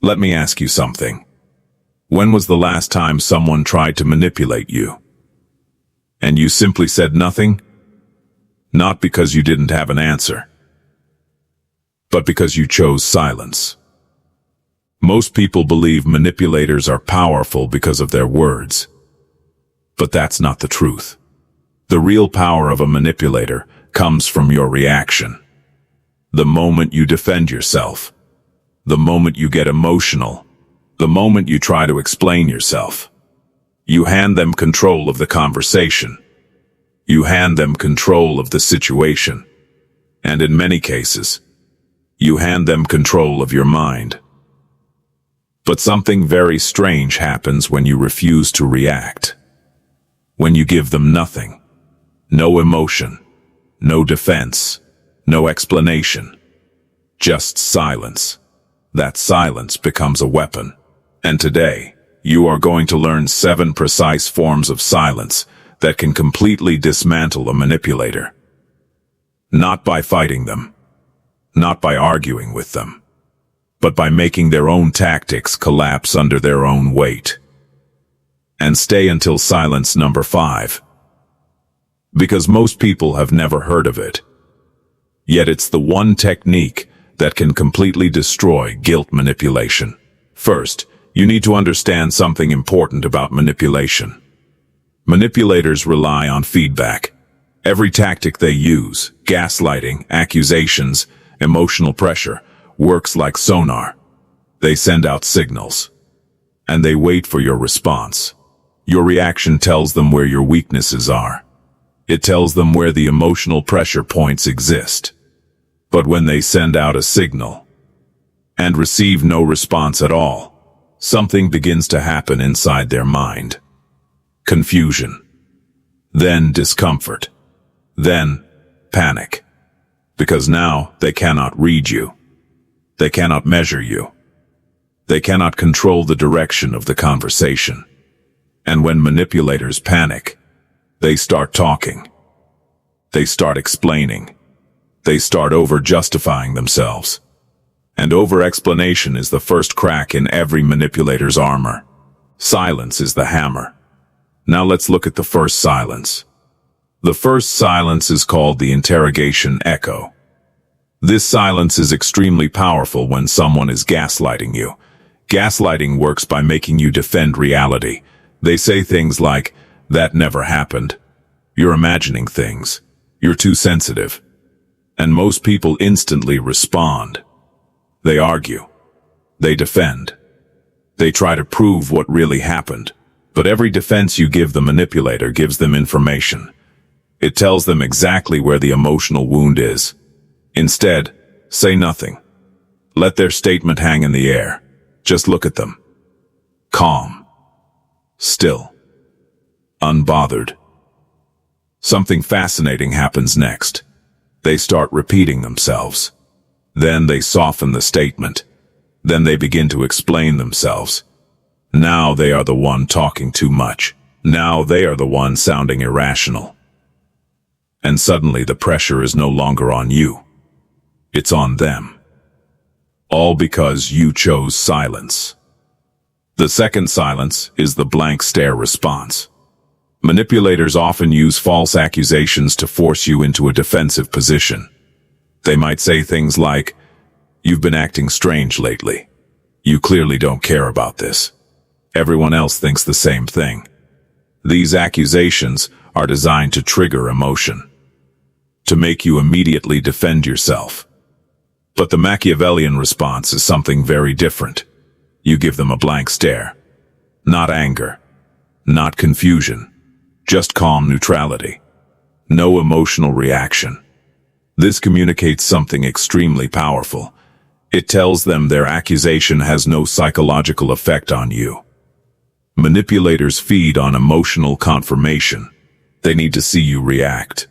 Let me ask you something. When was the last time someone tried to manipulate you? And you simply said nothing? Not because you didn't have an answer, but because you chose silence. Most people believe manipulators are powerful because of their words. But that's not the truth. The real power of a manipulator comes from your reaction. The moment you defend yourself, the moment you get emotional, the moment you try to explain yourself, you hand them control of the conversation. You hand them control of the situation. And in many cases, you hand them control of your mind. But something very strange happens when you refuse to react. When you give them nothing. No emotion. No defense. No explanation. Just silence. That silence becomes a weapon. And today, you are going to learn 7 precise forms of silence that can completely dismantle a manipulator. Not by fighting them, not by arguing with them, but by making their own tactics collapse under their own weight. And stay until silence number 5. Because most people have never heard of it. Yet it's the one technique that can completely destroy guilt manipulation. First, you need to understand something important about manipulation. Manipulators rely on feedback. Every tactic they use, gaslighting, accusations, emotional pressure, works like sonar. They send out signals. And they wait for your response. Your reaction tells them where your weaknesses are. It tells them where the emotional pressure points exist. But when they send out a signal and receive no response at all, something begins to happen inside their mind. Confusion. Then discomfort. Then panic. Because now they cannot read you. They cannot measure you. They cannot control the direction of the conversation. And when manipulators panic, they start talking. They start explaining. They start over-justifying themselves. And over-explanation is the first crack in every manipulator's armor. Silence is the hammer. Now let's look at the first silence. The first silence is called the Interrogation Echo. This silence is extremely powerful when someone is gaslighting you. Gaslighting works by making you defend reality. They say things like, "That never happened. You're imagining things. You're too sensitive." And most people instantly respond. They argue. They defend. They try to prove what really happened. But every defense you give the manipulator gives them information. It tells them exactly where the emotional wound is. Instead, say nothing. Let their statement hang in the air. Just look at them. Calm. Still. Unbothered. Something fascinating happens next. They start repeating themselves. Then they soften the statement. Then they begin to explain themselves. Now they are the one talking too much. Now they are the one sounding irrational. And suddenly the pressure is no longer on you. It's on them. All because you chose silence. The second silence is the blank stare response. Manipulators often use false accusations to force you into a defensive position. They might say things like, "You've been acting strange lately. You clearly don't care about this. Everyone else thinks the same thing." These accusations are designed to trigger emotion, to make you immediately defend yourself. But the Machiavellian response is something very different. You give them a blank stare. Not anger. Not confusion. Just calm neutrality. No emotional reaction. This communicates something extremely powerful. It tells them their accusation has no psychological effect on you. Manipulators feed on emotional confirmation. They need to see you react.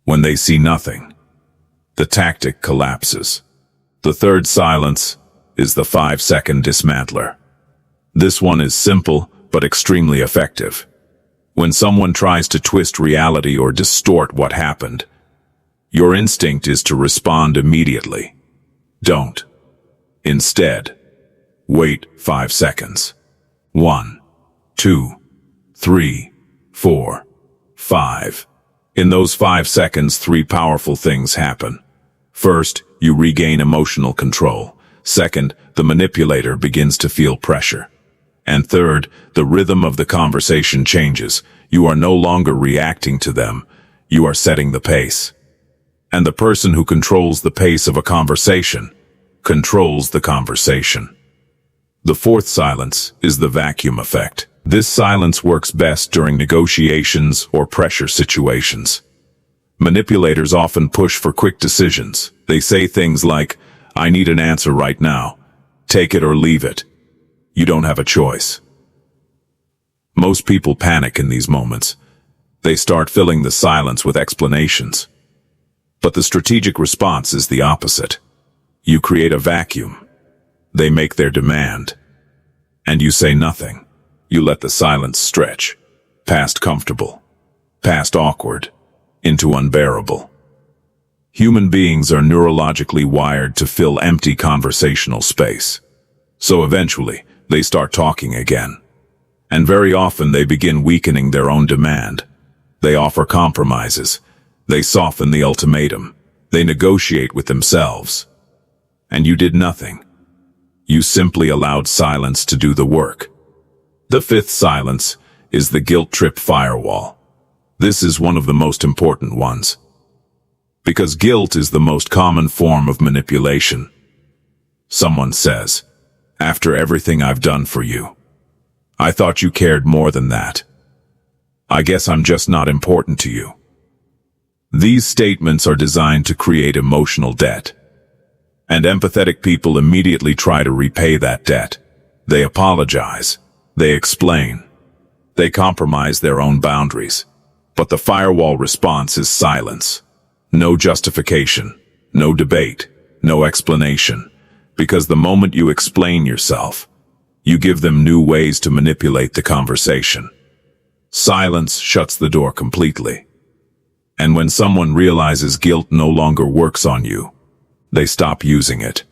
When they see nothing, the tactic collapses. The third silence is the 5-second dismantler. This one is simple but extremely effective. When someone tries to twist reality or distort what happened, your instinct is to respond immediately. Don't. Instead, Wait 5 seconds. 1, 2, 3, 4, 5. In those 5 seconds, 3 powerful things happen. First, you regain emotional control. Second, the manipulator begins to feel pressure. And third, the rhythm of the conversation changes. You are no longer reacting to them. You are setting the pace. And the person who controls the pace of a conversation controls the conversation. The fourth silence is the vacuum effect. This silence works best during negotiations or pressure situations. Manipulators often push for quick decisions. They say things like, "I need an answer right now. Take it or leave it. You don't have a choice." Most people panic in these moments. They start filling the silence with explanations. But the strategic response is the opposite. You create a vacuum. They make their demand. And you say nothing. You let the silence stretch, past comfortable, past awkward, into unbearable. Human beings are neurologically wired to fill empty conversational space. So eventually, they start talking again. And very often they begin weakening their own demand. They offer compromises. They soften the ultimatum. They negotiate with themselves. And you did nothing. You simply allowed silence to do the work. The fifth silence is the guilt trip firewall. This is one of the most important ones. Because guilt is the most common form of manipulation. Someone says, "After everything I've done for you, I thought you cared more than that. I guess I'm just not important to you." These statements are designed to create emotional debt. And empathetic people immediately try to repay that debt. They apologize. They explain. They compromise their own boundaries. But the firewall response is silence. No justification, no debate, no explanation. Because the moment you explain yourself, you give them new ways to manipulate the conversation. Silence shuts the door completely. And when someone realizes guilt no longer works on you, they stop using it.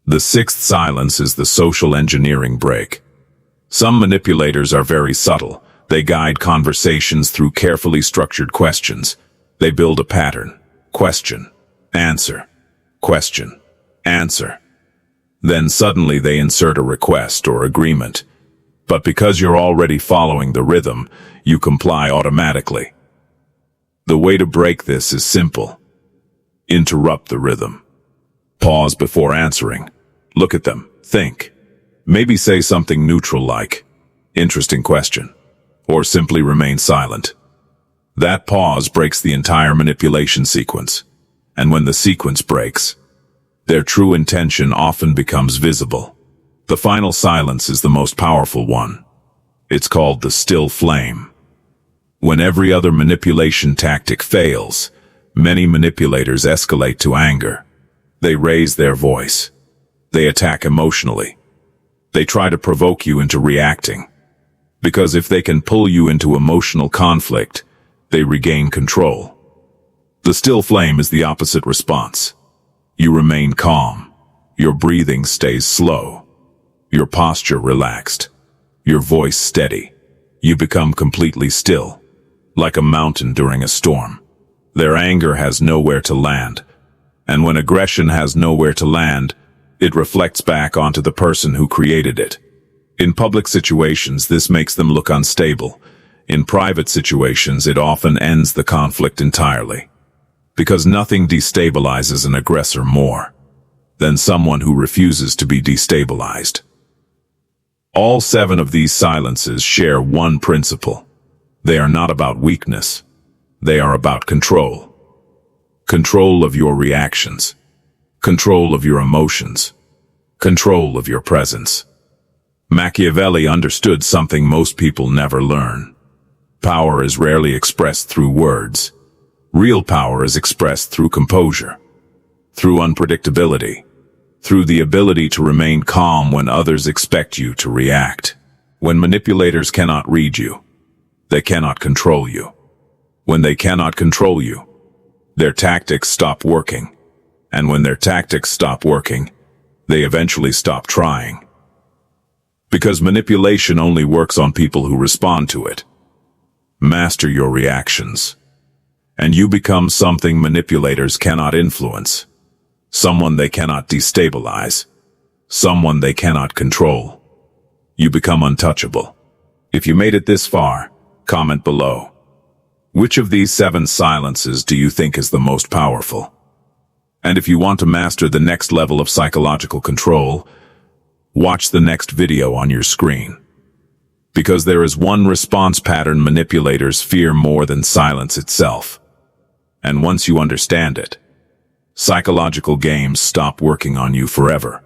The sixth silence is the social engineering break. Some manipulators are very subtle. They guide conversations through carefully structured questions. They build a pattern. Question, answer, question, answer. Then suddenly they insert a request or agreement. But because you're already following the rhythm, you comply automatically. The way to break this is simple. Interrupt the rhythm. Pause before answering. Look at them. Think. Maybe say something neutral like, "Interesting question," or simply remain silent. That pause breaks the entire manipulation sequence. And when the sequence breaks, their true intention often becomes visible. The final silence is the most powerful one. It's called the still flame. When every other manipulation tactic fails, many manipulators escalate to anger. They raise their voice. They attack emotionally. They try to provoke you into reacting. Because if they can pull you into emotional conflict, they regain control. The still flame is the opposite response. You remain calm. Your breathing stays slow. Your posture relaxed. Your voice steady. You become completely still, like a mountain during a storm. Their anger has nowhere to land. And when aggression has nowhere to land, it reflects back onto the person who created it. In public situations, this makes them look unstable. In private situations, it often ends the conflict entirely. Because nothing destabilizes an aggressor more than someone who refuses to be destabilized. All 7 of these silences share one principle. They are not about weakness. They are about control. Control of your reactions. Control of your emotions. Control of your presence. Machiavelli understood something most people never learn. Power is rarely expressed through words. Real power is expressed through composure, through unpredictability, through the ability to remain calm when others expect you to react. When manipulators cannot read you, they cannot control you. When they cannot control you, their tactics stop working. And when their tactics stop working, they eventually stop trying. Because manipulation only works on people who respond to it. Master your reactions, and you become something manipulators cannot influence. Someone they cannot destabilize. Someone they cannot control. You become untouchable. If you made it this far, comment below. Which of these 7 silences do you think is the most powerful? And if you want to master the next level of psychological control, watch the next video on your screen. Because there is one response pattern manipulators fear more than silence itself. And once you understand it, psychological games stop working on you forever.